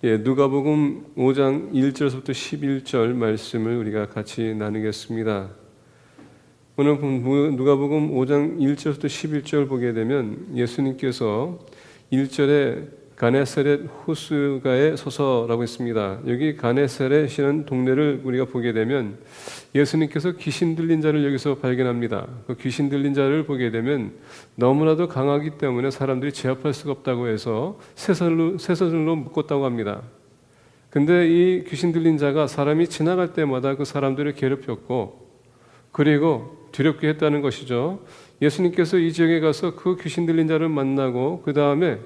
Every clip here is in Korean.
누가복음 5장 1절부터 11절 말씀을 우리가 같이 나누겠습니다. 오늘 누가복음 5장 1절부터 11절 보게 되면 예수님께서 1절에 가네사렛 호수가에 서서라고 했습니다. 여기 가네사렛이라는 동네를 우리가 보게 되면 예수님께서 귀신 들린 자를 여기서 발견합니다. 그 귀신 들린 자를 보게 되면 너무나도 강하기 때문에 사람들이 제압할 수가 없다고 해서 쇠사슬로 묶었다고 합니다. 근데 이 귀신 들린 자가 사람이 지나갈 때마다 그 사람들을 괴롭혔고 그리고 두렵게 했다는 것이죠. 예수님께서 이 지역에 가서 그 귀신 들린 자를 만나고 그 다음에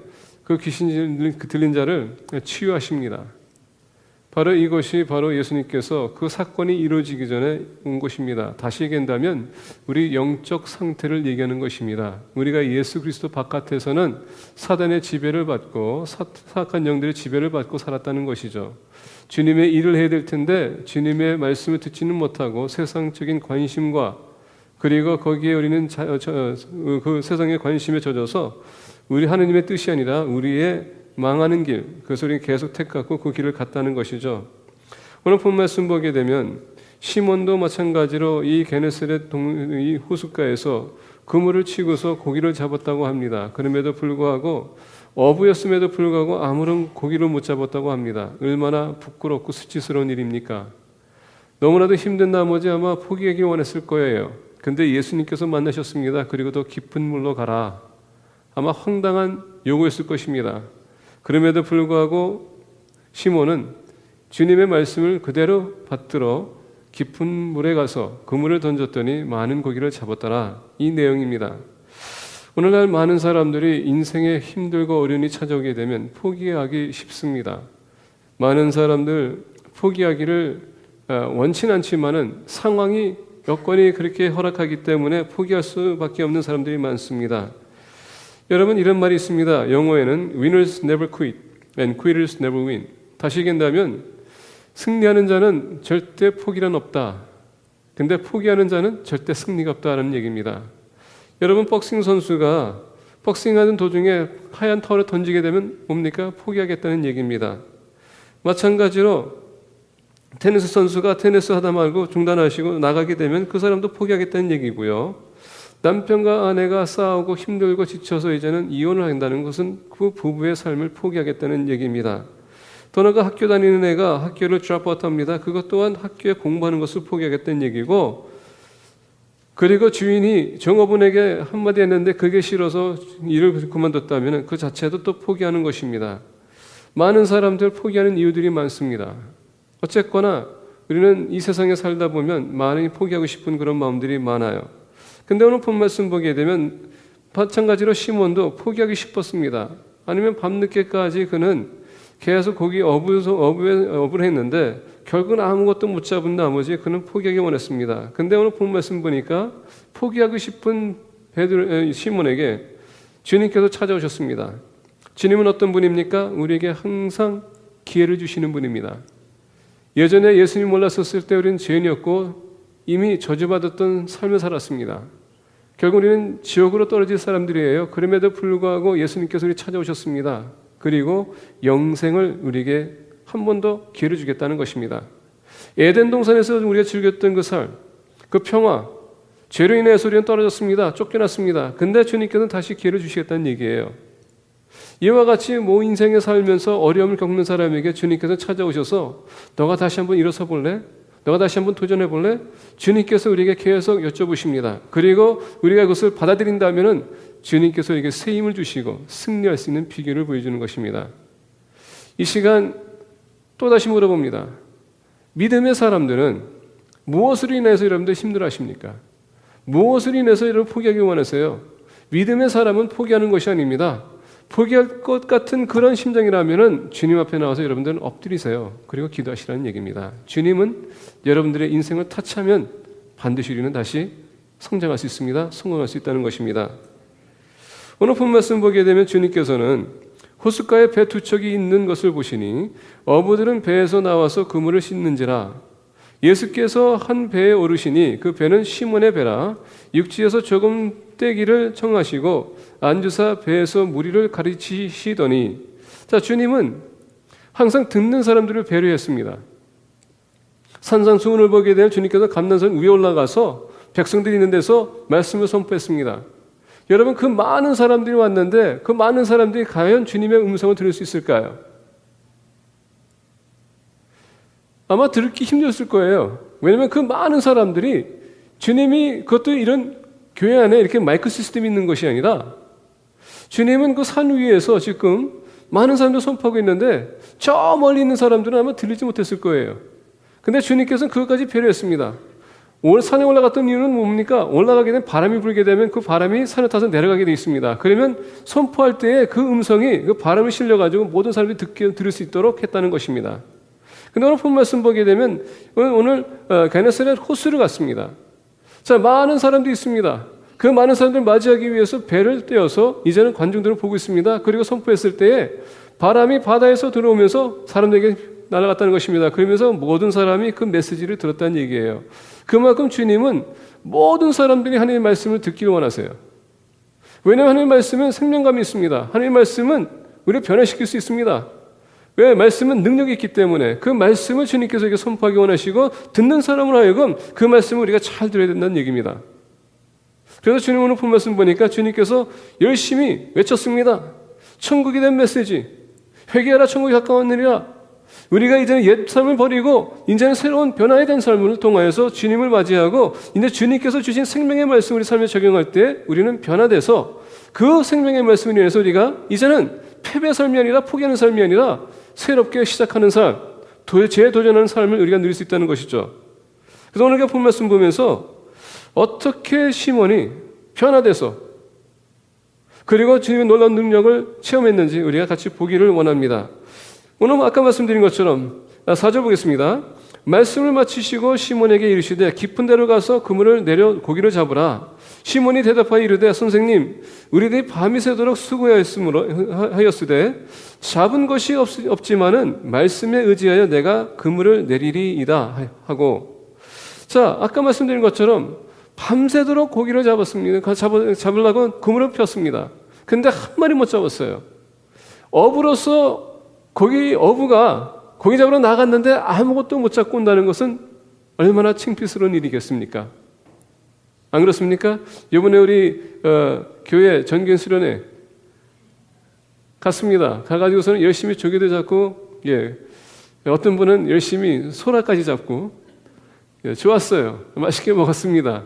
그 귀신 들린 자를 치유하십니다. 바로 이것이 바로 예수님께서 그 사건이 이루어지기 전에 온 것입니다. 다시 얘기한다면 우리 영적 상태를 얘기하는 것입니다. 우리가 예수 그리스도 바깥에서는 사단의 지배를 받고 사악한 영들의 지배를 받고 살았다는 것이죠. 주님의 일을 해야 될 텐데 주님의 말씀을 듣지는 못하고 세상적인 관심과 그리고 거기에 우리는 그 세상의 관심에 젖어서 우리 하느님의 뜻이 아니라 우리의 망하는 길, 그것을 계속 택하고 그 길을 갔다는 것이죠. 오늘 본 말씀 보게 되면 시몬도 마찬가지로 이 게네사렛 이 호숫가에서 그물을 치고서 고기를 잡았다고 합니다. 그럼에도 불구하고 어부였음에도 불구하고 아무런 고기를 못 잡았다고 합니다. 얼마나 부끄럽고 수치스러운 일입니까? 너무나도 힘든 나머지 아마 포기하기 원했을 거예요. 근데 예수님께서 만나셨습니다. 그리고 더 깊은 물로 가라. 아마 황당한 요구였을 것입니다. 그럼에도 불구하고 시몬은 주님의 말씀을 그대로 받들어 깊은 물에 가서 그물을 던졌더니 많은 고기를 잡았더라. 이 내용입니다. 오늘날 많은 사람들이 인생에 힘들고 어려움이 찾아오게 되면 포기하기 쉽습니다. 많은 사람들 포기하기를 원치는 않지만은 상황이 여건이 그렇게 허락하기 때문에 포기할 수밖에 없는 사람들이 많습니다. 여러분 이런 말이 있습니다. 영어에는 winners never quit and quitters never win. 다시 얘기한다면 승리하는 자는 절대 포기란 없다. 근데 포기하는 자는 절대 승리가 없다는 얘기입니다. 여러분 복싱 선수가 복싱하는 도중에 하얀 털을 던지게 되면 뭡니까? 포기하겠다는 얘기입니다. 마찬가지로 테니스 선수가 테니스 하다 말고 중단하시고 나가게 되면 그 사람도 포기하겠다는 얘기고요. 남편과 아내가 싸우고 힘들고 지쳐서 이제는 이혼을 한다는 것은 그 부부의 삶을 포기하겠다는 얘기입니다. 또 나가 학교 다니는 애가 학교를 드롭아웃합니다. 그것 또한 학교에 공부하는 것을 포기하겠다는 얘기고 그리고 주인이 종업원에게 한마디 했는데 그게 싫어서 일을 그만뒀다면 그 자체도 또 포기하는 것입니다. 많은 사람들 포기하는 이유들이 많습니다. 어쨌거나 우리는 이 세상에 살다 보면 많이 포기하고 싶은 그런 마음들이 많아요. 근데 오늘 본 말씀 보게 되면 마찬가지로 시몬도 포기하기 싶었습니다. 아니면 밤늦게까지 그는 계속 거기 어부를 했는데 결국은 아무것도 못 잡은 나머지 그는 포기하기 원했습니다. 근데 오늘 본 말씀 보니까 포기하고 싶은 시몬에게 주님께서 찾아오셨습니다. 주님은 어떤 분입니까? 우리에게 항상 기회를 주시는 분입니다. 예전에 예수님 몰랐었을 때 우리는 죄인이었고 이미 저주받았던 삶을 살았습니다. 결국 우리는 지옥으로 떨어질 사람들이에요. 그럼에도 불구하고 예수님께서 우리 찾아오셨습니다. 그리고 영생을 우리에게 한 번 더 기회를 주겠다는 것입니다. 에덴 동산에서 우리가 즐겼던 그 삶, 그 평화, 죄로 인해서 우리는 떨어졌습니다. 쫓겨났습니다. 근데 주님께서는 다시 기회를 주시겠다는 얘기예요. 이와 같이 인생에 살면서 어려움을 겪는 사람에게 주님께서 찾아오셔서 너가 다시 한번 일어서 볼래? 너가 다시 한번 도전해 볼래? 주님께서 우리에게 계속 여쭤보십니다. 그리고 우리가 그것을 받아들인다면 주님께서 우리에게 새 힘을 주시고 승리할 수 있는 비결을 보여주는 것입니다. 이 시간 또다시 물어봅니다. 믿음의 사람들은 무엇으로 인해서 여러분들 힘들어하십니까? 무엇으로 인해서 여러분 포기하기 원하세요? 믿음의 사람은 포기하는 것이 아닙니다. 포기할 것 같은 그런 심정이라면 주님 앞에 나와서 여러분들은 엎드리세요. 그리고 기도하시라는 얘기입니다. 주님은 여러분들의 인생을 타치하면 반드시 우리는 다시 성장할 수 있습니다. 성공할 수 있다는 것입니다. 오늘 본 말씀 보게 되면 주님께서는 호숫가에 배 두 척이 있는 것을 보시니 어부들은 배에서 나와서 그물을 씻는지라. 예수께서 한 배에 오르시니 그 배는 시몬의 배라. 육지에서 조금 떼기를 청하시고 안주사 배에서 무리를 가르치시더니, 자, 주님은 항상 듣는 사람들을 배려했습니다. 산상수훈을 보게 되면 주님께서 감난산 위에 올라가서 백성들이 있는 데서 말씀을 선포했습니다. 여러분, 그 많은 사람들이 왔는데 그 많은 사람들이 과연 주님의 음성을 들을 수 있을까요? 아마 듣기 힘들었을 거예요. 왜냐하면 그 많은 사람들이 주님이 그것도 이런 교회 안에 이렇게 마이크 시스템이 있는 것이 아니라 주님은 그 산 위에서 지금 많은 사람들 선포하고 있는데 저 멀리 있는 사람들은 아마 들리지 못했을 거예요. 근데 주님께서는 그것까지 배려했습니다. 산에 올라갔던 이유는 뭡니까? 올라가게 되면 바람이 불게 되면 그 바람이 산에 타서 내려가게 되어 있습니다. 그러면 선포할 때에 그 음성이 그 바람을 실려가지고 모든 사람들이 들을 수 있도록 했다는 것입니다. 근데 오늘 본 말씀 보게 되면 오늘 게네사렛 호수를 갔습니다. 자, 많은 사람들이 있습니다. 그 많은 사람들을 맞이하기 위해서 배를 떼어서 이제는 관중들을 보고 있습니다. 그리고 선포했을 때에 바람이 바다에서 들어오면서 사람들에게 날아갔다는 것입니다. 그러면서 모든 사람이 그 메시지를 들었다는 얘기예요. 그만큼 주님은 모든 사람들이 하나님의 말씀을 듣기를 원하세요. 왜냐하면 하나님의 말씀은 생명감이 있습니다. 하나님의 말씀은 우리를 변화시킬 수 있습니다. 왜? 말씀은 능력이 있기 때문에 그 말씀을 주님께서 이렇게 선포하기 원하시고 듣는 사람으로 하여금 그 말씀을 우리가 잘 들어야 된다는 얘기입니다. 그래서 주님 오늘 본 말씀 보니까 주님께서 열심히 외쳤습니다. 천국이 된 메시지, 회개하라 천국이 가까웠느니라. 우리가 이제는 옛 삶을 버리고 이제는 새로운 변화에 대한 삶을 통하여서 주님을 맞이하고 이제 주님께서 주신 생명의 말씀을 우리 삶에 적용할 때 우리는 변화돼서 그 생명의 말씀을 인해서 우리가 이제는 패배의 삶이 아니라 포기하는 삶이 아니라 새롭게 시작하는 삶, 재도전하는 삶을 우리가 누릴 수 있다는 것이죠. 그래서 오늘 본 말씀 보면서 어떻게 시몬이 변화돼서 그리고 주님의 놀라운 능력을 체험했는지 우리가 같이 보기를 원합니다. 오늘 아까 말씀드린 것처럼 4절 보겠습니다. 말씀을 마치시고 시몬에게 이르시되 깊은 데로 가서 그물을 내려 고기를 잡으라. 시몬이 대답하여 이르되 선생님 우리들이 밤이 새도록 수고하였으되 잡은 것이 없지만은 말씀에 의지하여 내가 그물을 내리리이다 하고, 자, 아까 말씀드린 것처럼 밤새도록 고기를 잡았습니다. 잡으려고 그물을 폈습니다. 근데 한 마리 못 잡았어요. 어부로서 어부가 고기 잡으러 나갔는데 아무것도 못 잡고 온다는 것은 얼마나 창피스러운 일이겠습니까? 안 그렇습니까? 이번에 우리 교회 전교 수련회 갔습니다. 가가지고서는 열심히 조개도 잡고, 어떤 분은 열심히 소라까지 잡고, 좋았어요. 맛있게 먹었습니다.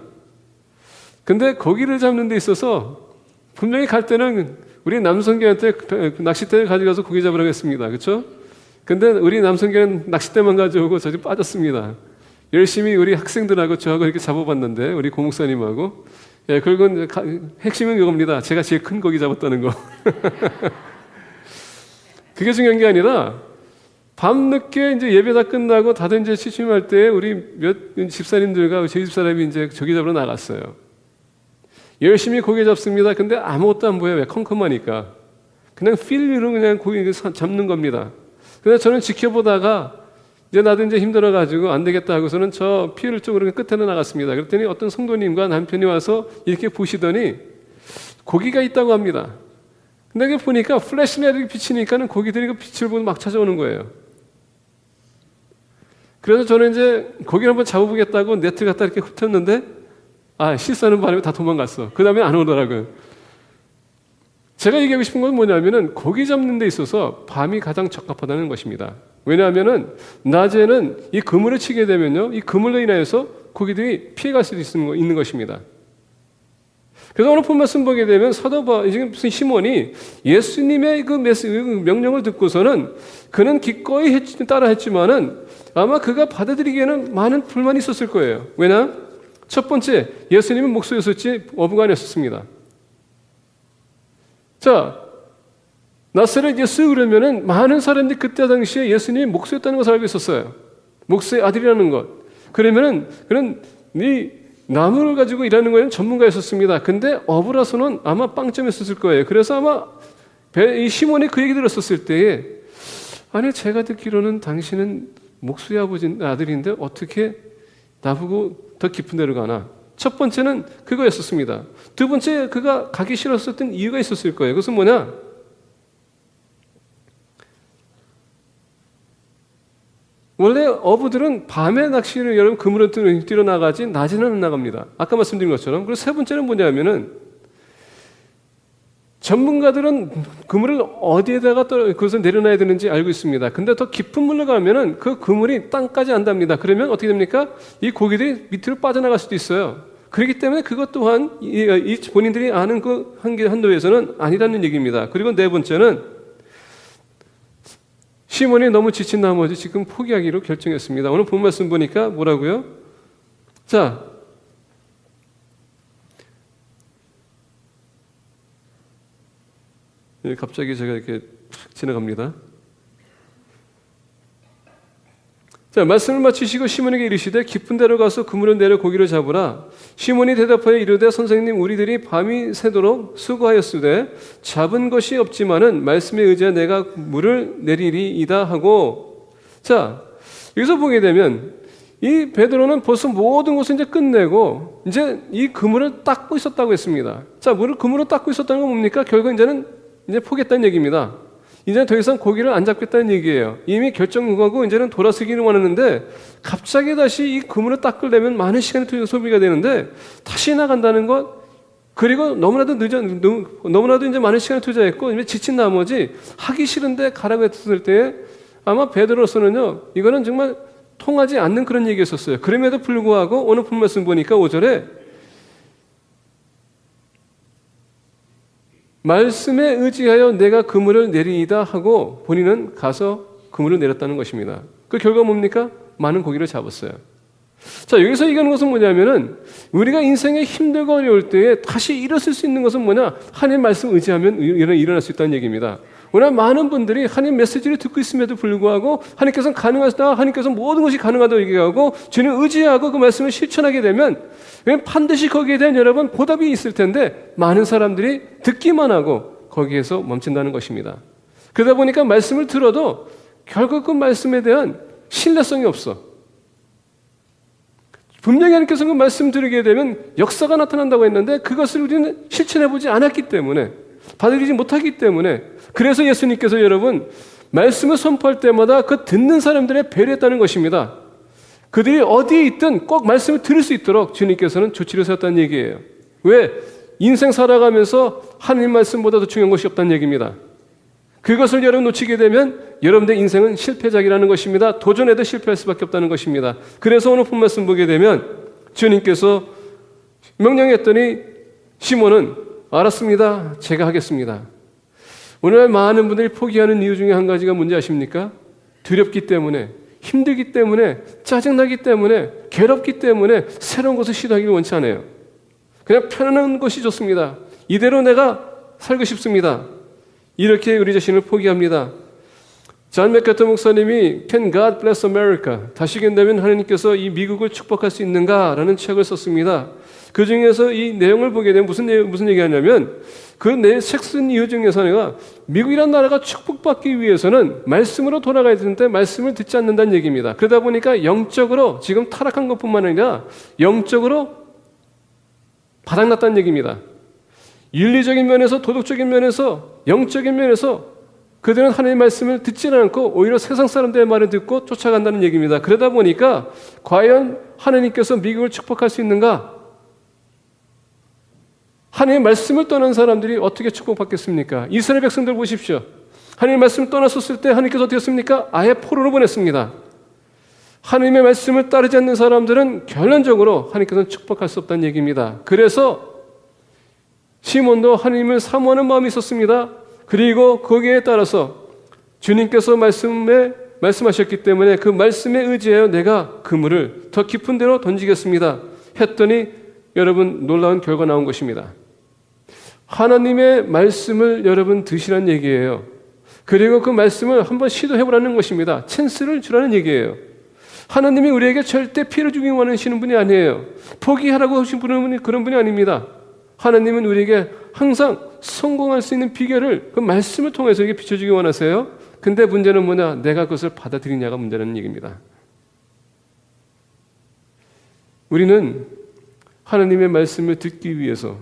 근데 고기를 잡는 데 있어서 분명히 갈 때는 우리 남성교한테 낚싯대를 가져가서 고기 잡으라고 했습니다. 그렇죠? 근데 우리 남성교는 낚싯대만 가져오고 저기 빠졌습니다. 열심히 우리 학생들하고 저하고 이렇게 잡아봤는데 우리 고목사님하고 결국은 핵심은 이겁니다. 제가 제일 큰 고기 잡았다는 거. 그게 중요한 게 아니라 밤늦게 이제 예배 다 끝나고 다들 이제 취침할 때 우리 몇 집사님들과 저희 집사람이 이제 조기 잡으러 나갔어요. 열심히 고기 잡습니다. 근데 아무것도 안 보여요. 왜? 컴컴하니까. 그냥 필리로 그냥 고기 잡는 겁니다. 그래서 저는 지켜보다가 이제 나도 이제 힘들어가지고 안 되겠다 하고서는 저 피를 쪽으로 끝에는 나갔습니다. 그랬더니 어떤 성도님과 남편이 와서 이렇게 보시더니 고기가 있다고 합니다. 근데 이게 보니까 플래시라이트 비치니까는 고기들이 그 빛을 보고 막 찾아오는 거예요. 그래서 저는 이제 고기를 한번 잡아보겠다고 네트 갖다 이렇게 훑었는데 실수하는 바람에 다 도망갔어. 그 다음에 안 오더라고요. 제가 얘기하고 싶은 건 뭐냐면은 고기 잡는 데 있어서 밤이 가장 적합하다는 것입니다. 왜냐하면은 낮에는 이 그물을 치게 되면요, 이 그물로 인하여서 고기들이 피해갈 수도 있는 것입니다. 그래서 오늘 본 말씀 보게 되면 지금 무슨 시몬이 예수님의 그 명령을 듣고서는 그는 기꺼이 따라 했지만은 아마 그가 받아들이기에는 많은 불만이 있었을 거예요. 왜냐? 첫 번째, 예수님은 목수였었지 어부가 아니었습니다. 자, 나사렛 예수 그러면은 많은 사람들이 그때 당시에 예수님이 목수였다는 것을 알고 있었어요. 목수의 아들이라는 것. 그러면은 그런 이 나무를 가지고 일하는 거에는 전문가였었습니다. 근데 어부라서는 아마 빵점이었을 거예요. 그래서 아마 이 시몬이 그 얘기 들었었을 때에 아니 제가 듣기로는 당신은 목수의 아들인데 어떻게 나보고 더 깊은 데로 가나? 첫 번째는 그거였었습니다. 두 번째, 그가 가기 싫었었던 이유가 있었을 거예요. 그것은 뭐냐? 원래 어부들은 밤에 낚시를 여러분 그물을 뛰러 나가지 낮에는 안 나갑니다. 아까 말씀드린 것처럼. 그리고 세 번째는 뭐냐면은 전문가들은 그물을 어디에다가 그것을 내려놔야 되는지 알고 있습니다. 근데 더 깊은 물로 가면은 그 그물이 땅까지 안답니다. 그러면 어떻게 됩니까? 이 고기들이 밑으로 빠져나갈 수도 있어요. 그렇기 때문에 그것 또한 이 본인들이 아는 그 한도에서는 아니라는 얘기입니다. 그리고 네 번째는 시몬이 너무 지친 나머지 지금 포기하기로 결정했습니다. 오늘 본 말씀 보니까 뭐라고요? 자, 갑자기 제가 이렇게 탁 지나갑니다. 자, 말씀을 마치시고 시몬에게 이르시되 깊은 데로 가서 그물을 내려 고기를 잡으라. 시몬이 대답하여 이르되 선생님 우리들이 밤이 새도록 수고하였으되 잡은 것이 없지만은 말씀에 의지하여 내가 물을 내리리이다 하고. 자, 여기서 보게 되면 이 베드로는 벌써 모든 것을 이제 끝내고 이제 이 그물을 닦고 있었다고 했습니다. 자, 그물을 닦고 있었다는 건 뭡니까? 결국 이제 포기했다는 얘기입니다. 이제 더 이상 고기를 안 잡겠다는 얘기예요. 이미 결정하고 이제는 돌아서기를 원하는데 갑자기 다시 이 그물을 닦으려면 많은 시간이 소비가 되는데 다시 나간다는 것, 그리고 너무나도 이제 많은 시간을 투자했고 이제 지친 나머지 하기 싫은데 가라고 했을 때에 아마 베드로로서는요 이거는 정말 통하지 않는 그런 얘기였었어요. 그럼에도 불구하고 오늘 본 말씀 보니까 5절에 말씀에 의지하여 내가 그물을 내리이다 하고 본인은 가서 그물을 내렸다는 것입니다. 그 결과 뭡니까? 많은 고기를 잡았어요. 자, 여기서 얘기하는 것은 뭐냐면은 우리가 인생에 힘들고 어려울 때에 다시 일어설 수 있는 것은 뭐냐? 하나님 말씀 의지하면 일어날 수 있다는 얘기입니다. 오늘 많은 분들이 하나님 메시지를 듣고 있음에도 불구하고 하나님께서는 가능하시다, 하나님께서 모든 것이 가능하다고 얘기하고 주님 의지하고 그 말씀을 실천하게 되면 반드시 거기에 대한 여러분 보답이 있을 텐데 많은 사람들이 듣기만 하고 거기에서 멈춘다는 것입니다. 그러다 보니까 말씀을 들어도 결국 그 말씀에 대한 신뢰성이 없어. 분명히 하나님께서 그 말씀 들으게 되면 역사가 나타난다고 했는데 그것을 우리는 실천해보지 않았기 때문에, 받아들이지 못하기 때문에, 그래서 예수님께서 여러분 말씀을 선포할 때마다 그 듣는 사람들의 배려했다는 것입니다. 그들이 어디에 있든 꼭 말씀을 들을 수 있도록 주님께서는 조치를 세웠다는 얘기예요. 왜? 인생 살아가면서 하나님 말씀보다 더 중요한 것이 없다는 얘기입니다. 그것을 여러분 놓치게 되면 여러분의 인생은 실패작이라는 것입니다. 도전해도 실패할 수밖에 없다는 것입니다. 그래서 오늘 본 말씀 보게 되면 주님께서 명령했더니 시몬은 알았습니다. 제가 하겠습니다. 오늘날 많은 분들이 포기하는 이유 중에 한 가지가 뭔지 아십니까? 두렵기 때문에, 힘들기 때문에, 짜증나기 때문에, 괴롭기 때문에 새로운 것을 시도하기를 원치 않아요. 그냥 편안한 것이 좋습니다. 이대로 내가 살고 싶습니다. 이렇게 우리 자신을 포기합니다. 존 맥카터 목사님이 Can God Bless America? 다시긴다면 하나님께서 이 미국을 축복할 수 있는가? 라는 책을 썼습니다. 그 중에서 이 내용을 보게 되면 무슨 얘기하냐면 그 내 책 쓴 이유 중에서 하나가 미국이라는 나라가 축복받기 위해서는 말씀으로 돌아가야 되는데 말씀을 듣지 않는다는 얘기입니다. 그러다 보니까 영적으로 지금 타락한 것뿐만 아니라 영적으로 바닥났다는 얘기입니다. 윤리적인 면에서, 도덕적인 면에서, 영적인 면에서 그들은 하나님의 말씀을 듣지 않고 오히려 세상 사람들의 말을 듣고 쫓아간다는 얘기입니다. 그러다 보니까 과연 하나님께서 미국을 축복할 수 있는가? 하나님의 말씀을 떠난 사람들이 어떻게 축복받겠습니까? 이스라엘 백성들 보십시오. 하나님의 말씀을 떠났었을 때 하나님께서 어떻게 했습니까? 아예 포로로 보냈습니다. 하나님의 말씀을 따르지 않는 사람들은 결론적으로 하나님께서는 축복할 수 없다는 얘기입니다. 그래서 시몬도 하나님을 사모하는 마음이 있었습니다. 그리고 거기에 따라서 주님께서 말씀하셨기 때문에 그 말씀에 의지하여 내가 그물을 더 깊은 데로 던지겠습니다. 했더니 여러분 놀라운 결과 나온 것입니다. 하나님의 말씀을 여러분 드시라는 얘기예요. 그리고 그 말씀을 한번 시도해보라는 것입니다. 찬스를 주라는 얘기예요. 하나님이 우리에게 절대 피해를 주기 원하시는 분이 아니에요. 포기하라고 하신 분은 그런 분이 아닙니다. 하나님은 우리에게 항상 성공할 수 있는 비결을 그 말씀을 통해서 이렇게 비춰주기 원하세요. 근데 문제는 뭐냐? 내가 그것을 받아들이냐가 문제라는 얘기입니다. 우리는 하나님의 말씀을 듣기 위해서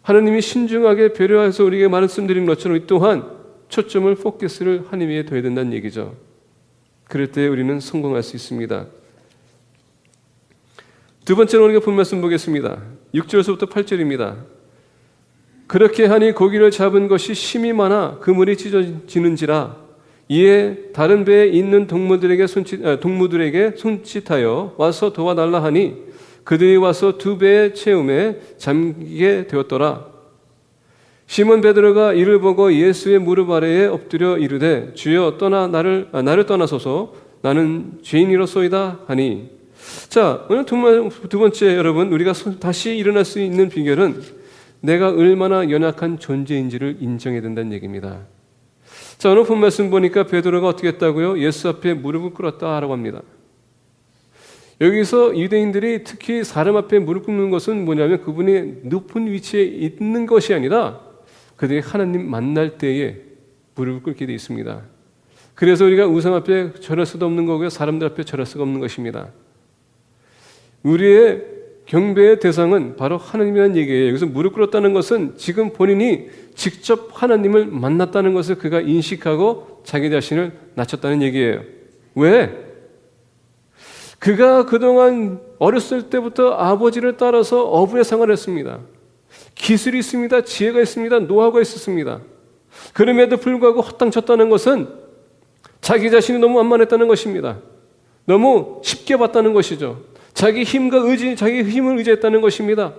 하나님이 신중하게 배려해서 우리에게 말씀드린 것처럼 또한 초점을 포커스를 하나님 위에 둬야 된다는 얘기죠. 그럴 때 우리는 성공할 수 있습니다. 두 번째로 우리가 본 말씀 보겠습니다. 6절에서부터 8절입니다. 그렇게 하니 고기를 잡은 것이 심이 많아 그물이 찢어지는지라 이에 다른 배에 있는 동무들에게 손짓하여 와서 도와달라 하니 그들이 와서 두 배의 채움에 잠기게 되었더라. 시몬 베드로가 이를 보고 예수의 무릎 아래에 엎드려 이르되 주여 나를 떠나소서 나는 죄인이로소이다 하니. 자, 오늘 두 번째 여러분 우리가 다시 일어날 수 있는 비결은 내가 얼마나 연약한 존재인지를 인정해야 된다는 얘기입니다. 자, 오늘 본 말씀 보니까 베드로가 어떻게 했다고요? 예수 앞에 무릎을 꿇었다라고 합니다. 여기서 유대인들이 특히 사람 앞에 무릎 꿇는 것은 뭐냐면 그분이 높은 위치에 있는 것이 아니라 그들이 하나님 만날 때에 무릎을 꿇게 되어 있습니다. 그래서 우리가 우상 앞에 절할 수도 없는 거고요. 사람들 앞에 절할 수가 없는 것입니다. 우리의 경배의 대상은 바로 하나님이라는 얘기예요. 여기서 무릎 꿇었다는 것은 지금 본인이 직접 하나님을 만났다는 것을 그가 인식하고 자기 자신을 낮췄다는 얘기예요. 왜? 그가 그동안 어렸을 때부터 아버지를 따라서 어부의 생활을 했습니다. 기술이 있습니다. 지혜가 있습니다. 노하우가 있었습니다. 그럼에도 불구하고 허탕쳤다는 것은 자기 자신이 너무 만만했다는 것입니다. 너무 쉽게 봤다는 것이죠. 자기 힘과 자기 힘을 의지했다는 것입니다.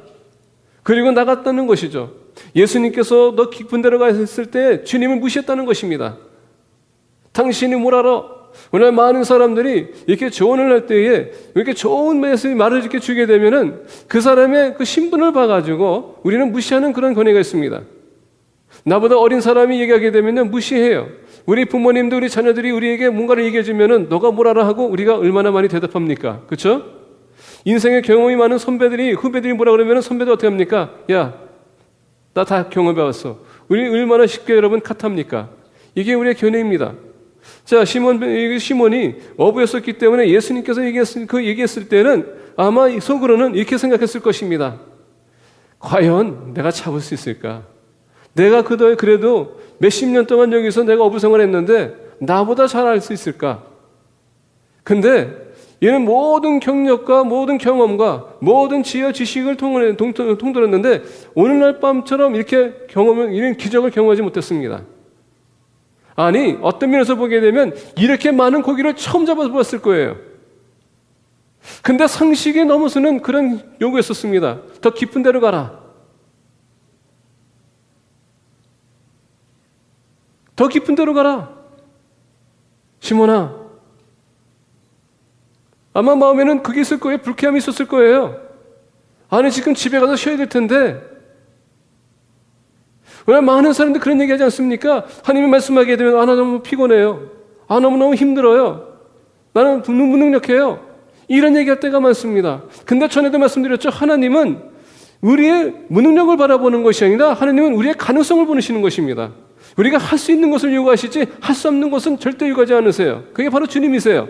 그리고 나갔다는 것이죠. 예수님께서 너 깊은 데로 가 있을 때 주님을 무시했다는 것입니다. 당신이 뭘 알아? 오늘 많은 사람들이 이렇게 조언을 할 때에 이렇게 좋은 말을 이렇게 주게 되면은 그 사람의 그 신분을 봐가지고 우리는 무시하는 그런 권위가 있습니다. 나보다 어린 사람이 얘기하게 되면은 무시해요. 우리 부모님도 우리 자녀들이 우리에게 뭔가를 얘기해 주면은 너가 뭘 알아 하고 우리가 얼마나 많이 대답합니까? 그렇죠? 인생의 경험이 많은 후배들이 뭐라 그러면 선배도 어떻게 합니까? 야, 나 다 경험해왔어. 우리 얼마나 쉽게 여러분 탓합니까? 이게 우리의 견해입니다. 자, 시몬이 어부였었기 때문에 예수님께서 얘기했을 때는 아마 속으로는 이렇게 생각했을 것입니다. 과연 내가 잡을 수 있을까? 내가 그래도 몇십 년 동안 여기서 내가 어부 생활했는데 나보다 잘 알 수 있을까? 근데 얘는 모든 경력과 모든 경험과 모든 지혜와 지식을 통틀었는데 오늘날 밤처럼 이런 기적을 경험하지 못했습니다. 아니, 어떤 면에서 보게 되면 이렇게 많은 고기를 처음 잡아봤을 거예요. 근데 상식에 넘어서는 그런 요구였었습니다. 더 깊은 데로 가라. 더 깊은 데로 가라. 시몬아. 아마 마음에는 그게 있을 거예요. 불쾌함이 있었을 거예요. 아니, 지금 집에 가서 쉬어야 될 텐데. 왜 많은 사람들 그런 얘기 하지 않습니까? 하나님이 말씀하게 되면 나 너무 피곤해요. 너무너무 힘들어요. 나는 무능력해요. 이런 얘기할 때가 많습니다. 근데 전에도 말씀드렸죠. 하나님은 우리의 무능력을 바라보는 것이 아니라 하나님은 우리의 가능성을 보시는 것입니다. 우리가 할 수 있는 것을 요구하시지 할 수 없는 것은 절대 요구하지 않으세요. 그게 바로 주님이세요.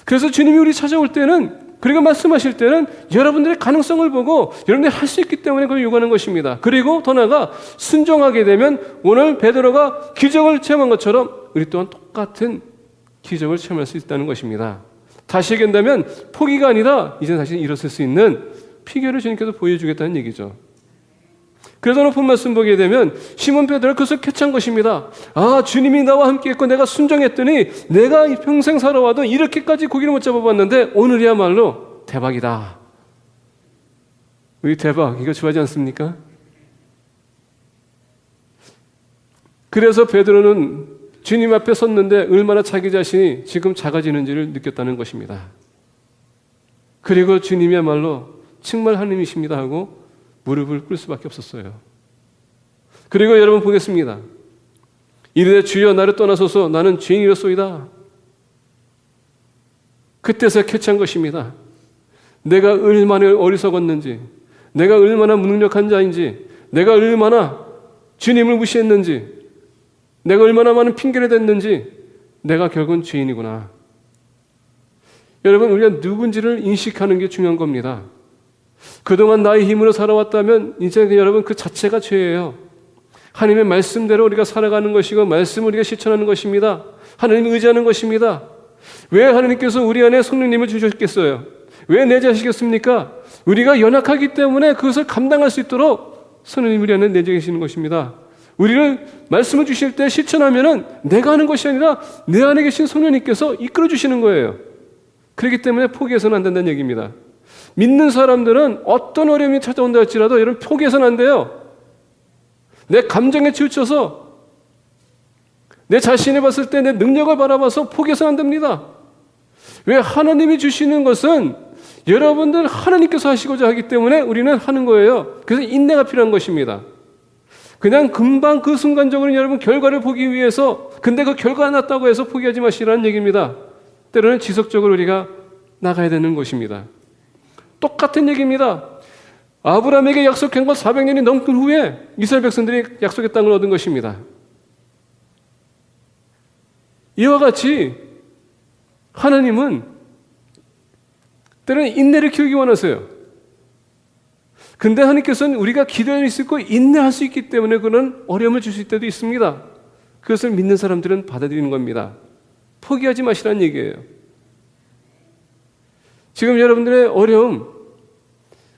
그래서 주님이 우리 찾아올 때는 그리고 말씀하실 때는 여러분들의 가능성을 보고 여러분들이 할 수 있기 때문에 그걸 요구하는 것입니다. 그리고 더 나아가 순종하게 되면 오늘 베드로가 기적을 체험한 것처럼 우리 또한 똑같은 기적을 체험할 수 있다는 것입니다. 다시 얘기한다면 포기가 아니라 이제 다시 일어설 수 있는 비결을 주님께서 보여주겠다는 얘기죠. 그래서 오늘 본 말씀 보게 되면 시몬 베드로가 그것을 캐치한 것입니다. 주님이 나와 함께 했고 내가 순종했더니 내가 평생 살아와도 이렇게까지 고기를 못 잡아봤는데 오늘이야말로 대박이다. 우리 대박, 이거 좋아하지 않습니까? 그래서 베드로는 주님 앞에 섰는데 얼마나 자기 자신이 지금 작아지는지를 느꼈다는 것입니다. 그리고 주님이야말로 정말 하나님이십니다 하고 무릎을 꿇을 수밖에 없었어요. 그리고 여러분 보겠습니다. 이르되 주여 나를 떠나소서 나는 죄인이로소이다. 그때서 캐치한 것입니다. 내가 얼마나 어리석었는지, 내가 얼마나 무능력한 자인지, 내가 얼마나 주님을 무시했는지, 내가 얼마나 많은 핑계를 댔는지 내가 결국은 죄인이구나. 여러분 우리가 누군지를 인식하는 게 중요한 겁니다. 그동안 나의 힘으로 살아왔다면 이제 여러분 그 자체가 죄예요. 하나님의 말씀대로 우리가 살아가는 것이고 말씀을 우리가 실천하는 것입니다. 하나님을 의지하는 것입니다. 왜 하나님께서 우리 안에 성령님을 주셨겠어요? 왜 내재하시겠습니까? 우리가 연약하기 때문에 그것을 감당할 수 있도록 성령님이 우리 안에 내재 계시는 것입니다. 우리를 말씀을 주실 때 실천하면은 내가 하는 것이 아니라 내 안에 계신 성령님께서 이끌어 주시는 거예요. 그렇기 때문에 포기해서는 안 된다는 얘기입니다. 믿는 사람들은 어떤 어려움이 찾아온다 할지라도 여러분 포기해서는 안 돼요. 내 감정에 치우쳐서 내 자신을 봤을 때 내 능력을 바라봐서 포기해서는 안 됩니다. 왜? 하나님이 주시는 것은 여러분들 하나님께서 하시고자 하기 때문에 우리는 하는 거예요. 그래서 인내가 필요한 것입니다. 그냥 금방 그 순간적으로 여러분 결과를 보기 위해서 근데 그 결과가 났다고 해서 포기하지 마시라는 얘기입니다. 때로는 지속적으로 우리가 나가야 되는 것입니다. 똑같은 얘기입니다. 아브라함에게 약속한 것 400년이 넘은 후에 이스라엘 백성들이 약속의 땅을 얻은 것입니다. 이와 같이 하나님은 때로는 인내를 키우기 원하세요. 근데 하나님께서는 우리가 기도할 수 있고 인내할 수 있기 때문에 그런 어려움을 주실 때도 있습니다. 그것을 믿는 사람들은 받아들이는 겁니다. 포기하지 마시라는 얘기예요. 지금 여러분들의 어려움,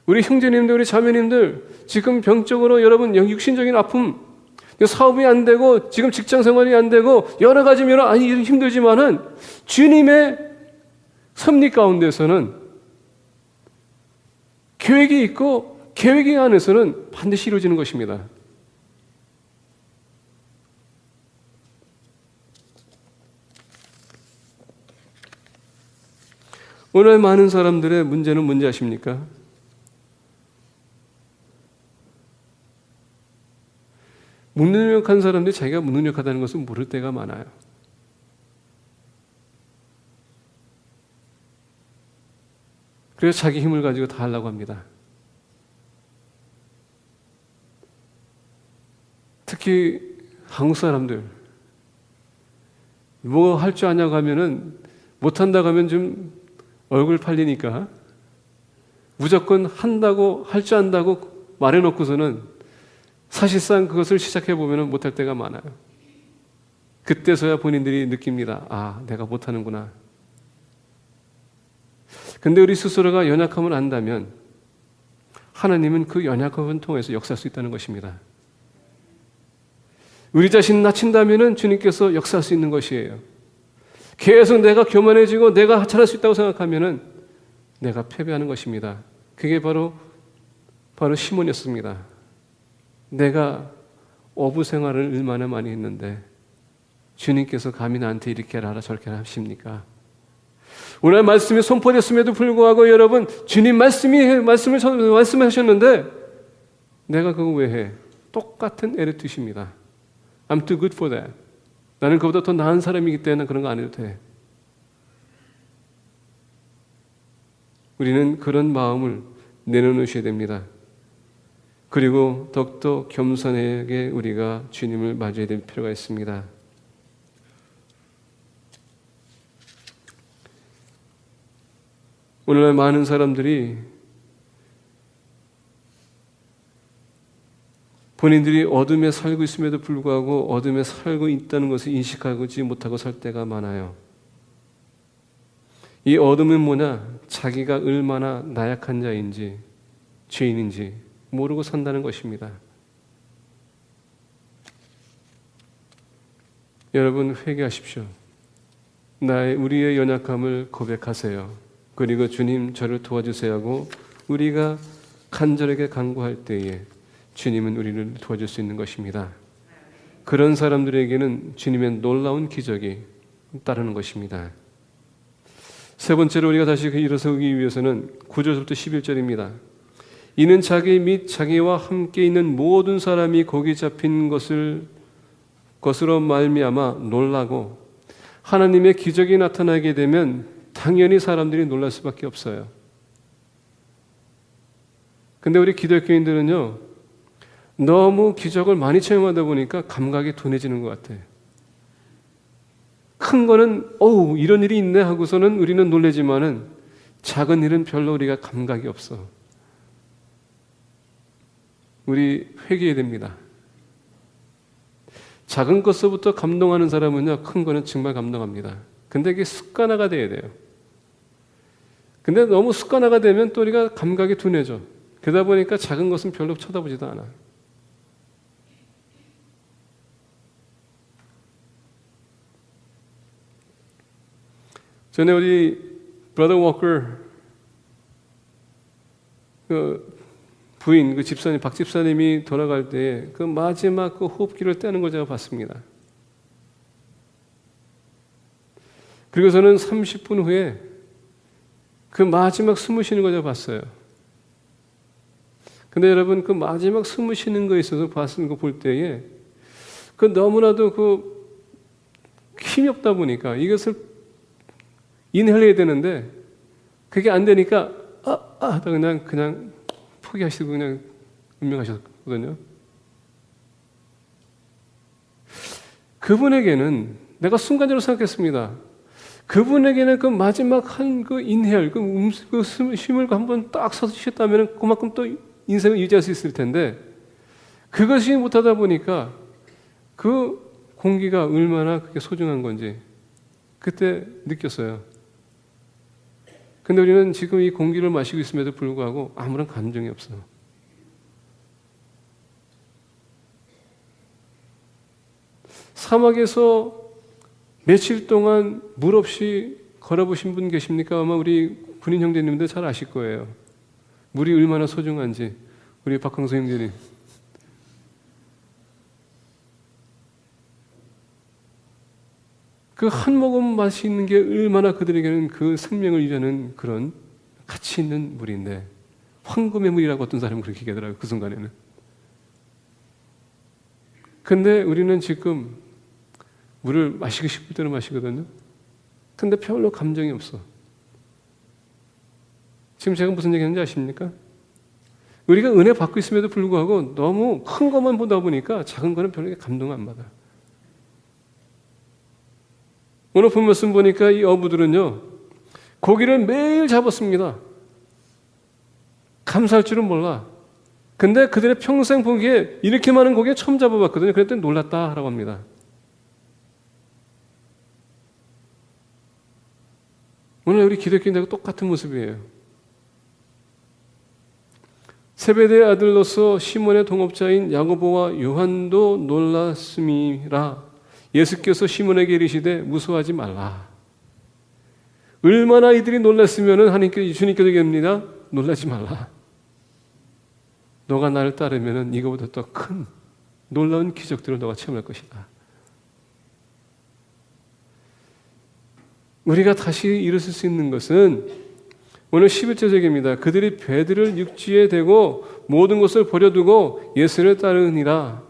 우리 형제님들, 우리 자매님들 지금 병적으로 여러분 육신적인 아픔, 사업이 안 되고 지금 직장 생활이 안 되고 여러 가지 힘들지만은 주님의 섭리 가운데서는 계획이 있고 계획이 안에서는 반드시 이루어지는 것입니다. 오늘 많은 사람들의 문제는 뭔지 아십니까? 무능력한 사람들이 자기가 무능력하다는 것을 모를 때가 많아요. 그래서 자기 힘을 가지고 다 하려고 합니다. 특히 한국 사람들 뭐 할 줄 아냐고 하면은 못한다고 하면 좀 얼굴 팔리니까 무조건 한다고 할 줄 안다고 말해놓고서는 사실상 그것을 시작해 보면 못할 때가 많아요. 그때서야 본인들이 느낍니다. 아, 내가 못하는구나. 근데 우리 스스로가 연약함을 안다면 하나님은 그 연약함을 통해서 역사할 수 있다는 것입니다. 우리 자신을 낮춘다면 주님께서 역사할 수 있는 것이에요. 계속 내가 교만해지고 내가 잘할 수 있다고 생각하면 내가 패배하는 것입니다. 그게 바로 시몬이었습니다. 내가 어부 생활을 얼마나 많이 했는데 주님께서 감히 나한테 이렇게 하라 저렇게 하십니까? 오늘 말씀이 선포됐음에도 불구하고 여러분 주님 말씀하셨는데 내가 그거 왜 해? 똑같은 에리트십니다. I'm too good for that. 나는 그보다 더 나은 사람이기 때문에 그런 거 안 해도 돼. 우리는 그런 마음을 내려놓으셔야 됩니다. 그리고 더욱더 겸손하게 우리가 주님을 맞이해야 될 필요가 있습니다. 오늘날 많은 사람들이 본인들이 어둠에 살고 있음에도 불구하고 어둠에 살고 있다는 것을 인식하지 못하고 살 때가 많아요. 이 어둠은 뭐냐? 자기가 얼마나 나약한 자인지 죄인인지 모르고 산다는 것입니다. 여러분 회개하십시오. 우리의 연약함을 고백하세요. 그리고 주님 저를 도와주세요 하고 우리가 간절하게 간구할 때에 주님은 우리를 도와줄 수 있는 것입니다. 그런 사람들에게는 주님의 놀라운 기적이 따르는 것입니다. 세 번째로 우리가 다시 일어서기 위해서는 9절부터 11절입니다. 이는 자기 및 자기와 함께 있는 모든 사람이 거기 잡힌 것으로 말미암아 놀라고 하나님의 기적이 나타나게 되면 당연히 사람들이 놀랄 수밖에 없어요. 근데 우리 기독교인들은요 너무 기적을 많이 체험하다 보니까 감각이 둔해지는 것 같아요. 큰 거는 이런 일이 있네 하고서는 우리는 놀라지만은 작은 일은 별로 우리가 감각이 없어. 우리 회개해야 됩니다. 작은 것서부터 감동하는 사람은요, 큰 거는 정말 감동합니다. 근데 이게 습관화가 돼야 돼요. 근데 너무 습관화가 되면 또 우리가 감각이 둔해져. 그러다 보니까 작은 것은 별로 쳐다보지도 않아. 전에 우리 브라더 워커 그 부인, 그 집사님, 박 집사님이 돌아갈 때 그 마지막 그 호흡기를 떼는 걸 제가 봤습니다. 그리고서는 30분 후에 그 마지막 숨을 쉬는 걸 제가 봤어요. 근데 여러분, 그 마지막 숨을 쉬는 거에 있어서 봤은 거 볼 때에 그 너무나도 그 힘이 없다 보니까 이것을 인헬해야 되는데 그게 안 되니까 하다 그냥 포기하시고 그냥 운명하셨거든요. 그분에게는 내가 순간적으로 생각했습니다. 그분에게는 그 마지막 한 그 인헬, 그 쉼을 한번 딱 서서 쉬었다면 그만큼 또 인생을 유지할 수 있을 텐데 그것이 못하다 보니까 그 공기가 얼마나 그게 소중한 건지 그때 느꼈어요. 근데 우리는 지금 이 공기를 마시고 있음에도 불구하고 아무런 감정이 없어. 사막에서 며칠 동안 물 없이 걸어보신 분 계십니까? 아마 우리 군인 형제님들 잘 아실 거예요. 물이 얼마나 소중한지. 우리 박항서 형제님. 그 한 모금 마시는 게 얼마나 그들에게는 그 생명을 유지하는 그런 가치 있는 물인데 황금의 물이라고 어떤 사람은 그렇게 얘기하더라고요. 그 순간에는. 근데 우리는 지금 물을 마시고 싶을 때는 마시거든요. 근데 별로 감정이 없어. 지금 제가 무슨 얘기하는지 아십니까? 우리가 은혜 받고 있음에도 불구하고 너무 큰 것만 보다 보니까 작은 거는 별로 감동을 안 받아. 오늘 본 말씀 보니까 이 어부들은요, 고기를 매일 잡았습니다. 감사할 줄은 몰라. 근데 그들의 평생 보기에 이렇게 많은 고기 처음 잡아봤거든요. 그랬더니 놀랐다라고 합니다. 오늘 우리 기독교인들과 똑같은 모습이에요. 세베대의 아들로서 시몬의 동업자인 야고보와 요한도 놀랐음이라. 예수께서 시몬에게 이르시되 무서워하지 말라. 얼마나 이들이 놀랐으면 하나님께 주님께서 얘기합니다. 놀라지 말라. 너가 나를 따르면 이거보다 더 큰 놀라운 기적들을 너가 체험할 것이다. 우리가 다시 일어설 수 있는 것은 오늘 11절 얘기입니다. 그들이 배들을 육지에 대고 모든 것을 버려두고 예수를 따르니라.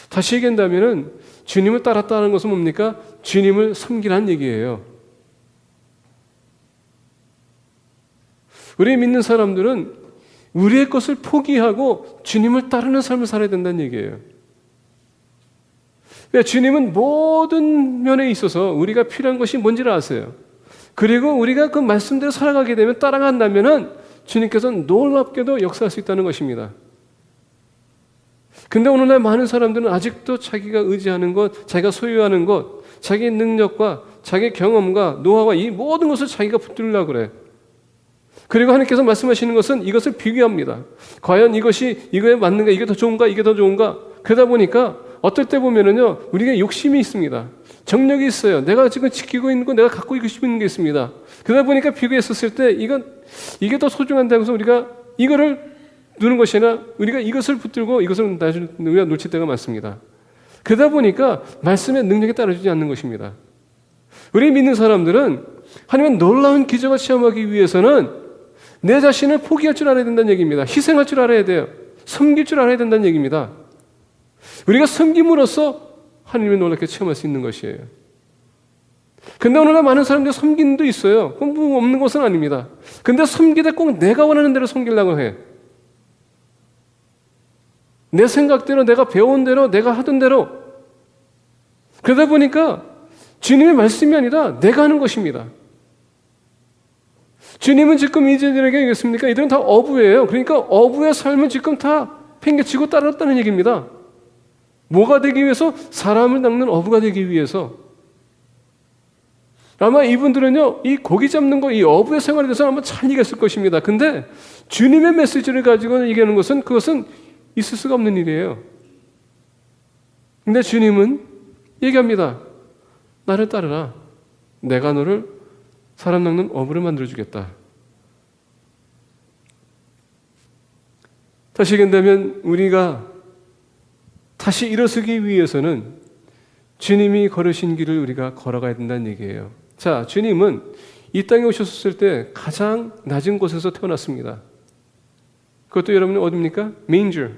다시 얘기한다면 주님을 따랐다는 것은 뭡니까? 주님을 섬기라는 얘기예요. 우리 믿는 사람들은 우리의 것을 포기하고 주님을 따르는 삶을 살아야 된다는 얘기예요. 주님은 모든 면에 있어서 우리가 필요한 것이 뭔지를 아세요. 그리고 우리가 그 말씀대로 살아가게 되면 따라간다면 주님께서는 놀랍게도 역사할 수 있다는 것입니다. 근데 오늘날 많은 사람들은 아직도 자기가 의지하는 것, 자기가 소유하는 것, 자기 능력과 자기 경험과 노하우와 이 모든 것을 자기가 붙들려고 그래. 그리고 하나님께서 말씀하시는 것은 이것을 비교합니다. 과연 이것이 이거에 맞는가? 이게 더 좋은가? 이게 더 좋은가? 그러다 보니까 어떨 때 보면은요, 우리가 욕심이 있습니다. 정력이 있어요. 내가 지금 지키고 있는 거, 내가 갖고 있는 게 있습니다. 그러다 보니까 비교했었을 때 이게 더 소중한다고 해서 우리가 이거를 누는 것이 아니라 우리가 이것을 붙들고 이것을 나중에 우리가 놓칠 때가 많습니다. 그러다 보니까 말씀의 능력이 따라주지 않는 것입니다. 우리 믿는 사람들은 하나님의 놀라운 기적을 체험하기 위해서는 내 자신을 포기할 줄 알아야 된다는 얘기입니다. 희생할 줄 알아야 돼요. 섬길 줄 알아야 된다는 얘기입니다. 우리가 섬김으로써 하나님의 놀랍게 체험할 수 있는 것이에요. 근데 오늘날 많은 사람들이 섬기는 데 있어요. 뭐 없는 것은 아닙니다. 근데 섬기되 꼭 내가 원하는 대로 섬기려고 해. 내 생각대로, 내가 배운 대로, 내가 하던 대로. 그러다 보니까 주님의 말씀이 아니라 내가 하는 것입니다. 주님은 지금 이들에게 얘기했습니까? 이들은 다 어부예요. 그러니까 어부의 삶을 지금 다 팽개치고 따랐다는 얘기입니다. 뭐가 되기 위해서? 사람을 낚는 어부가 되기 위해서. 아마 이분들은요, 이 고기 잡는 거, 이 어부의 생활에 대해서 아마 잘 이겼을 것입니다. 근데 주님의 메시지를 가지고 얘기하는 것은 그것은 있을 수가 없는 일이에요. 근데 주님은 얘기합니다. 나를 따르라. 내가 너를 사람 낚는 어부를 만들어주겠다. 다시 얘기한다면 우리가 다시 일어서기 위해서는 주님이 걸으신 길을 우리가 걸어가야 된다는 얘기예요. 자, 주님은 이 땅에 오셨을 때 가장 낮은 곳에서 태어났습니다. 그것도 여러분 어디입니까? manger.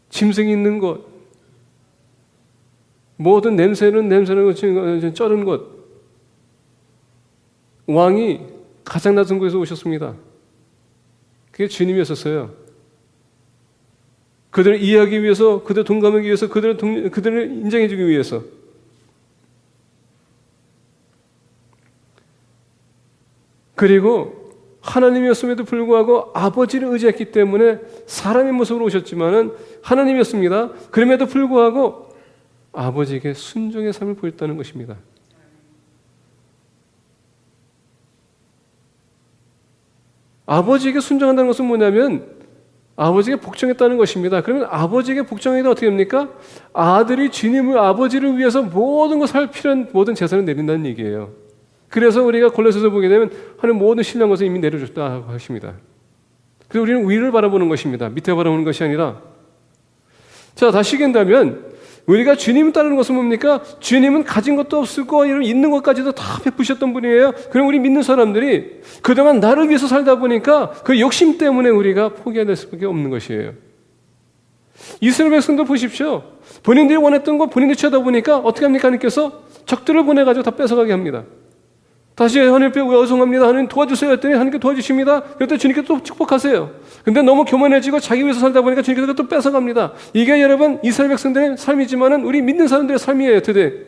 짐승이 있는 곳. 모든 냄새는 쩔은 곳. 왕이 가장 낮은 곳에서 오셨습니다. 그게 주님이었었어요. 그들을 이해하기 위해서, 그들을 동감하기 위해서, 그들을 인정해주기 위해서. 그리고 하나님이었음에도 불구하고 아버지를 의지했기 때문에 사람의 모습으로 오셨지만은 하나님이었습니다. 그럼에도 불구하고 아버지에게 순종의 삶을 보였다는 것입니다. 아버지에게 순종한다는 것은 뭐냐면 아버지에게 복종했다는 것입니다. 그러면 아버지에게 복종하기도 어떻게 됩니까? 아들이 주님을 아버지를 위해서 모든 것을 할 필요한 모든 재산을 내린다는 얘기예요. 그래서 우리가 골로새서 보게 되면 하나님 모든 신뢰한 것을 이미 내려줬다 하십니다. 그래서 우리는 위를 바라보는 것입니다. 밑에 바라보는 것이 아니라. 자, 다시 얘기한다면 우리가 주님을 따르는 것은 뭡니까? 주님은 가진 것도 없고 있는 것까지도 다 베푸셨던 분이에요. 그럼 우리 믿는 사람들이 그동안 나를 위해서 살다 보니까 그 욕심 때문에 우리가 포기해야 될 수밖에 없는 것이에요. 이스라엘 백성들 보십시오. 본인들이 원했던 거 본인들이 취하다 보니까 어떻게 합니까? 하나님께서 적들을 보내가지고 다 뺏어가게 합니다. 다시 하나님께 의성합니다. 하나님 도와주세요 했더니 하나님께 도와주십니다. 그랬더니 주님께서 또 축복하세요. 근데 너무 교만해지고 자기 위해서 살다 보니까 주님께서 또 뺏어갑니다. 이게 여러분 이스라엘 백성들의 삶이지만은 우리 믿는 사람들의 삶이에요. today.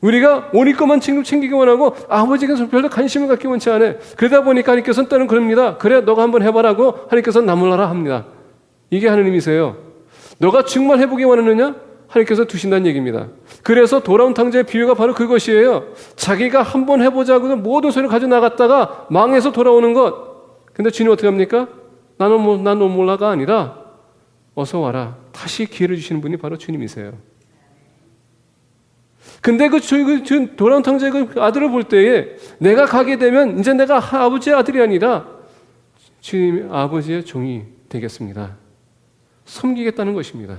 우리가 우리 것만 챙기기 원하고 아버지께서 별로 관심을 갖기 원치 않아요. 그러다 보니까 하나님께서는 때는 그럽니다. 그래 너가 한번 해봐라고 하나님께서는 나몰라라 합니다. 이게 하나님이세요. 너가 정말 해보기 원하느냐? 하나님께서 두신다는 얘기입니다. 그래서 돌아온 탕자의 비유가 바로 그것이에요. 자기가 한번 해보자고 모든 소리를 가져나갔다가 망해서 돌아오는 것. 근데 주님 어떻게 합니까? 나는 몰라가 아니라 어서 와라. 다시 기회를 주시는 분이 바로 주님이세요. 근데 그 돌아온 탕자의 그 아들을 볼 때에 내가 가게 되면 이제 내가 아버지의 아들이 아니라 주님 아버지의 종이 되겠습니다. 섬기겠다는 것입니다.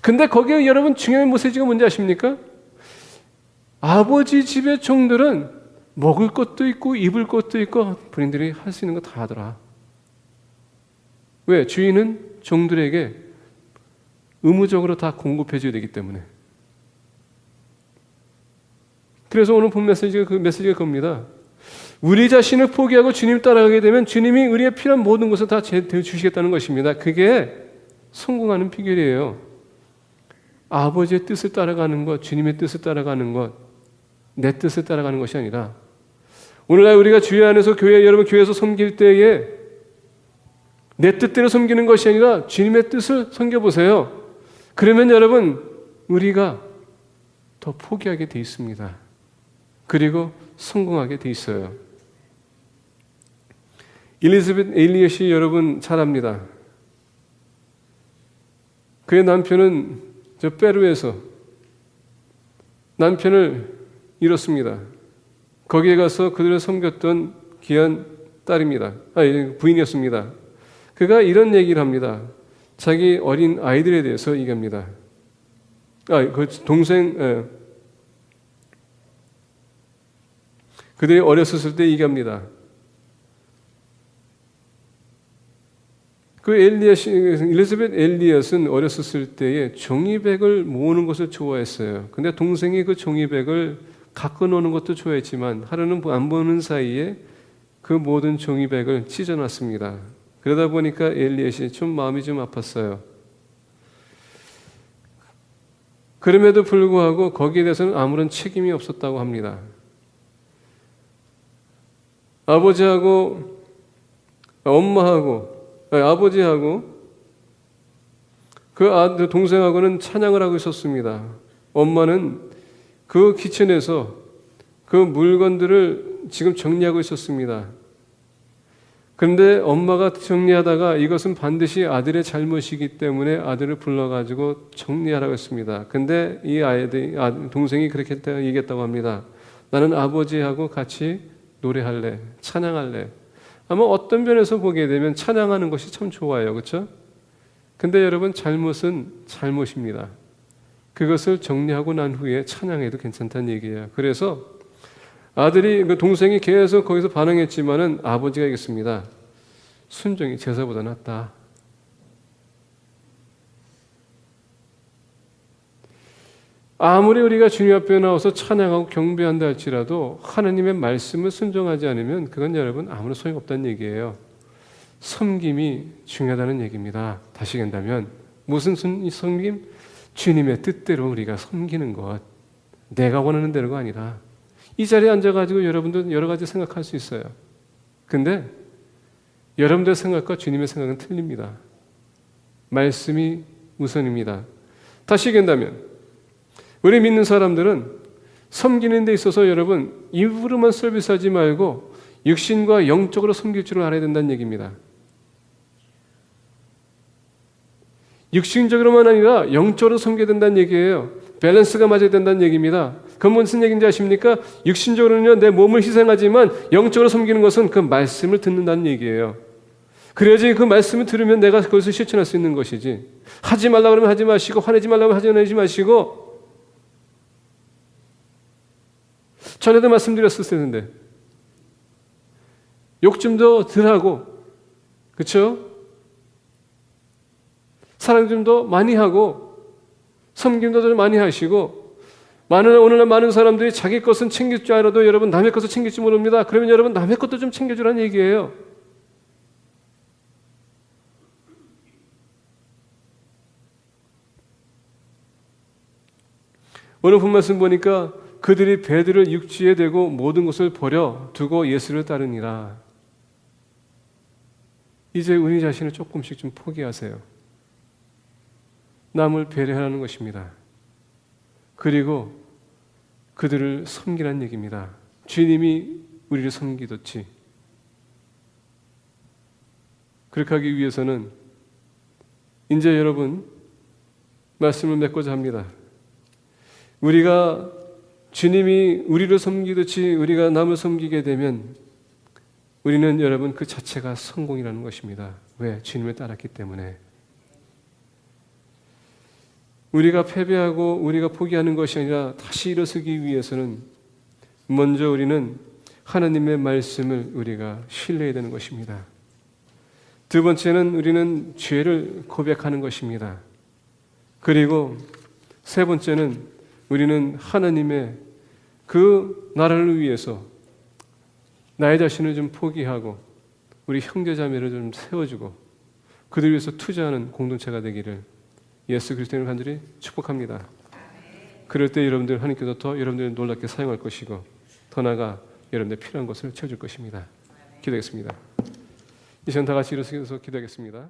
근데 거기에 여러분 중요한 메시지가 뭔지 아십니까? 아버지 집의 종들은 먹을 것도 있고 입을 것도 있고 본인들이 할 수 있는 거 다 하더라. 왜? 주인은 종들에게 의무적으로 다 공급해 줘야 되기 때문에. 그래서 오늘 본 메시지가 그겁니다. 우리 자신을 포기하고 주님 따라가게 되면 주님이 우리의 필요한 모든 것을 다 주시겠다는 것입니다. 그게 성공하는 비결이에요. 아버지의 뜻을 따라가는 것, 주님의 뜻을 따라가는 것, 내 뜻을 따라가는 것이 아니라 오늘날 우리가 주의 안에서 여러분 교회에서 섬길 때에 내 뜻대로 섬기는 것이 아니라 주님의 뜻을 섬겨보세요. 그러면 여러분 우리가 더 포기하게 돼 있습니다. 그리고 성공하게 돼 있어요. 엘리자벳 엘리엇이 여러분 잘 압니다. 그의 남편은 저 페루에서 남편을 잃었습니다. 거기에 가서 그들을 섬겼던 귀한 딸입니다. 부인이었습니다. 그가 이런 얘기를 합니다. 자기 어린 아이들에 대해서 얘기합니다. 그 동생, 그들이 어렸을 때 얘기합니다. 그 엘리자벳 엘리엇은 어렸을 때에 종이백을 모으는 것을 좋아했어요. 근데 동생이 그 종이백을 갖고 노는 것도 좋아했지만 하루는 안 보는 사이에 그 모든 종이백을 찢어놨습니다. 그러다 보니까 엘리엇이 좀 마음이 좀 아팠어요. 그럼에도 불구하고 거기에 대해서는 아무런 책임이 없었다고 합니다. 아버지하고 엄마하고 아버지하고 그 아들 동생하고는 찬양을 하고 있었습니다. 엄마는 그 키친에서 그 물건들을 지금 정리하고 있었습니다. 그런데 엄마가 정리하다가 이것은 반드시 아들의 잘못이기 때문에 아들을 불러가지고 정리하라고 했습니다. 근데 이 동생이 그렇게 얘기했다고 합니다. 나는 아버지하고 같이 노래할래, 찬양할래. 아마 어떤 면에서 보게 되면 찬양하는 것이 참 좋아요. 그렇죠? 근데 여러분, 잘못은 잘못입니다. 그것을 정리하고 난 후에 찬양해도 괜찮다는 얘기예요. 그래서 아들이, 그 동생이 계속 거기서 반응했지만은 아버지가 얘기했습니다. 순종이 제사보다 낫다. 아무리 우리가 주님 앞에 나와서 찬양하고 경배한다 할지라도 하나님의 말씀을 순종하지 않으면 그건 여러분 아무런 소용이 없다는 얘기예요. 섬김이 중요하다는 얘기입니다. 다시 얘기한다면 무슨 섬김? 주님의 뜻대로 우리가 섬기는 것. 내가 원하는 대로가 아니라. 이 자리에 앉아가지고 여러분도 여러 가지 생각할 수 있어요. 근데 여러분들의 생각과 주님의 생각은 틀립니다. 말씀이 우선입니다. 다시 얘기한다면 우리 믿는 사람들은 섬기는 데 있어서 여러분 입으로만 서비스하지 말고 육신과 영적으로 섬길 줄 알아야 된다는 얘기입니다. 육신적으로만 아니라 영적으로 섬겨야 된다는 얘기예요. 밸런스가 맞아야 된다는 얘기입니다. 그건 무슨 얘기인지 아십니까? 육신적으로는요, 내 몸을 희생하지만 영적으로 섬기는 것은 그 말씀을 듣는다는 얘기예요. 그래야지 그 말씀을 들으면 내가 그것을 실천할 수 있는 것이지. 하지 말라고 하면 하지 마시고, 화내지 말라고 하지 마시고. 전에도 말씀드렸을 텐데 욕 좀 더 덜 하고, 그렇죠? 사랑 좀 더 많이 하고 섬김도 더 많이 하시고. 오늘날 많은 사람들이 자기 것은 챙길 줄 알아도 여러분 남의 것을 챙길 줄 모릅니다. 그러면 여러분 남의 것도 좀 챙겨주라는 얘기예요. 오늘 본 말씀 보니까 그들이 배들을 육지에 대고 모든 것을 버려 두고 예수를 따르니라. 이제 우리 자신을 조금씩 좀 포기하세요. 남을 배려하는 것입니다. 그리고 그들을 섬기라는 얘기입니다. 주님이 우리를 섬기듯이. 그렇게 하기 위해서는 이제 여러분 말씀을 맺고자 합니다. 우리가 주님이 우리를 섬기듯이 우리가 남을 섬기게 되면 우리는 여러분 그 자체가 성공이라는 것입니다. 왜? 주님을 따랐기 때문에. 우리가 패배하고 우리가 포기하는 것이 아니라 다시 일어서기 위해서는 먼저 우리는 하나님의 말씀을 우리가 신뢰해야 되는 것입니다. 두 번째는 우리는 죄를 고백하는 것입니다. 그리고 세 번째는 우리는 하나님의 그 나라를 위해서 나의 자신을 좀 포기하고 우리 형제자매를 좀 세워주고 그들 위해서 투자하는 공동체가 되기를 예수 그리스도를 간절히 축복합니다. 그럴 때 여러분들 하나님께서 더 여러분들을 놀랍게 사용할 것이고 더 나아가 여러분들 필요한 것을 채워줄 것입니다. 기도하겠습니다. 이 시간 다 같이 일어서서 기도하겠습니다.